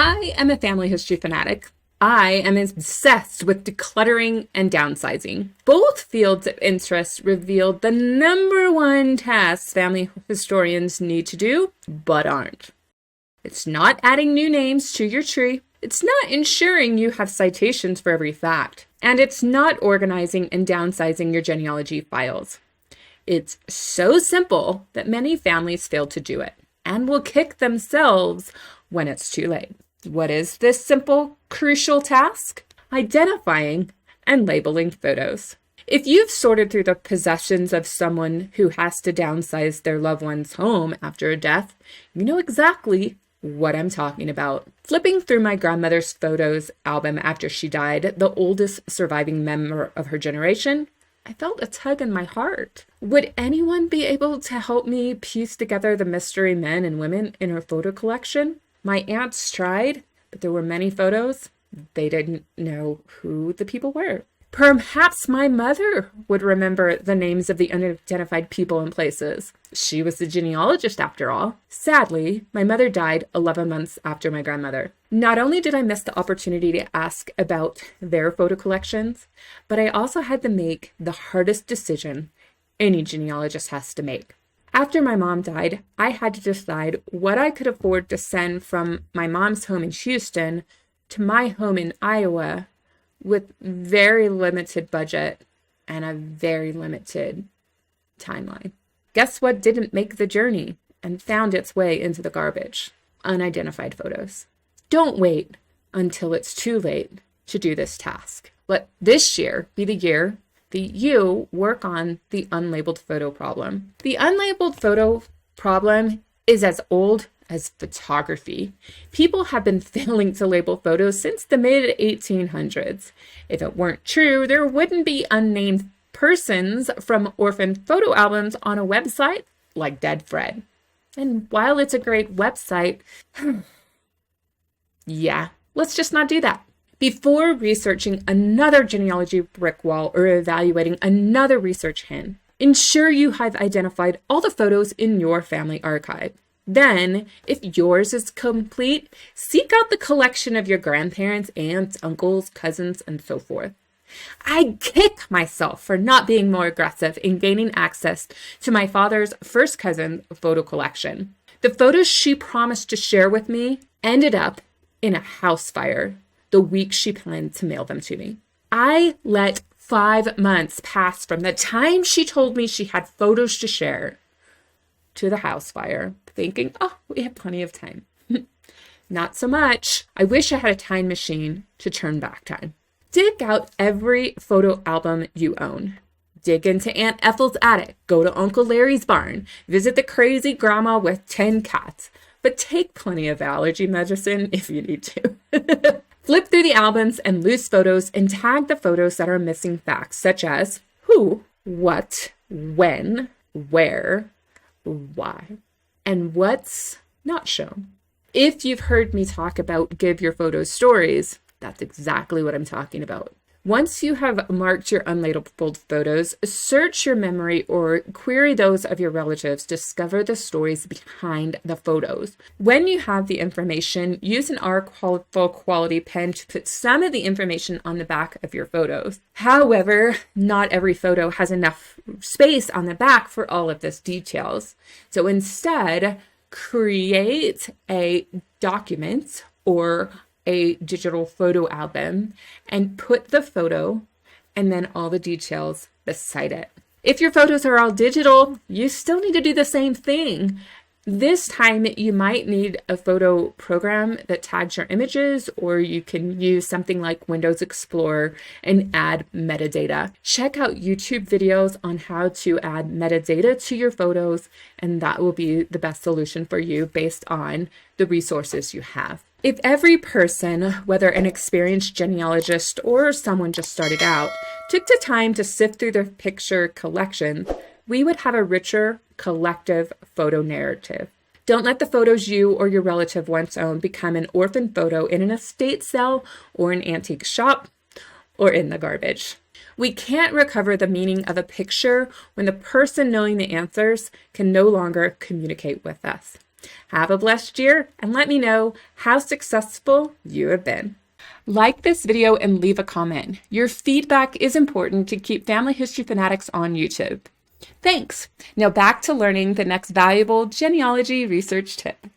I am a family history fanatic. I am obsessed with decluttering and downsizing. Both fields of interest revealed the number one task family historians need to do, but aren't. It's not adding new names to your tree. It's not ensuring you have citations for every fact. And it's not organizing and downsizing your genealogy files. It's so simple that many families fail to do it and will kick themselves when it's too late. What is this simple, crucial task? Identifying and labeling photos. If you've sorted through the possessions of someone who has to downsize their loved one's home after a death, you know exactly what I'm talking about. Flipping through my grandmother's photos album after she died, the oldest surviving member of her generation, I felt a tug in my heart. Would anyone be able to help me piece together the mystery men and women in her photo collection? My aunts tried, but there were many photos. They didn't know who the people were. Perhaps my mother would remember the names of the unidentified people and places. She was the genealogist after all. Sadly, my mother died 11 months after my grandmother. Not only did I miss the opportunity to ask about their photo collections, but I also had to make the hardest decision any genealogist has to make. After my mom died, I had to decide what I could afford to send from my mom's home in Houston to my home in Iowa with very limited budget and a very limited timeline. Guess what didn't make the journey and found its way into the garbage? Unidentified photos. Don't wait until it's too late to do this task. Let this year be the year that you work on the unlabeled photo problem. The unlabeled photo problem is as old as photography. People have been failing to label photos since the mid-1800s. If it weren't true, there wouldn't be unnamed persons from orphan photo albums on a website like Dead Fred. And while it's a great website, yeah, let's just not do that. Before researching another genealogy brick wall or evaluating another research hint, ensure you have identified all the photos in your family archive. Then, if yours is complete, seek out the collection of your grandparents, aunts, uncles, cousins, and so forth. I kick myself for not being more aggressive in gaining access to my father's first cousin's photo collection. The photos she promised to share with me ended up in a house fire the week she planned to mail them to me. I let 5 months pass from the time she told me she had photos to share to the house fire, thinking, oh, we have plenty of time. Not so much. I wish I had a time machine to turn back time. Dig out every photo album you own. Dig into Aunt Ethel's attic. Go to Uncle Larry's barn. Visit the crazy grandma with 10 cats. But take plenty of allergy medicine if you need to. Flip through the albums and loose photos and tag the photos that are missing facts, such as who, what, when, where, why, and what's not shown. If you've heard me talk about Give Your Photos Stories, that's exactly what I'm talking about. Once you have marked your unlabeled photos, search your memory or query those of your relatives to discover the stories behind the photos. When you have the information, use an full quality pen to put some of the information on the back of your photos. However, not every photo has enough space on the back for all of this details. So instead, create a document or a digital photo album and put the photo and then all the details beside it. If your photos are all digital, you still need to do the same thing. This time you might need a photo program that tags your images, or you can use something like Windows Explorer and add metadata. Check out YouTube videos on how to add metadata to your photos, and that will be the best solution for you based on the resources you have. If every person, whether an experienced genealogist or someone just started out, took the time to sift through their picture collection, we would have a richer collective photo narrative. Don't let the photos you or your relative once owned become an orphan photo in an estate sale or an antique shop or in the garbage. We can't recover the meaning of a picture when the person knowing the answers can no longer communicate with us. Have a blessed year and let me know how successful you have been. Like this video and leave a comment. Your feedback is important to keep Family History Fanatics on YouTube. Thanks. Now back to learning the next valuable genealogy research tip.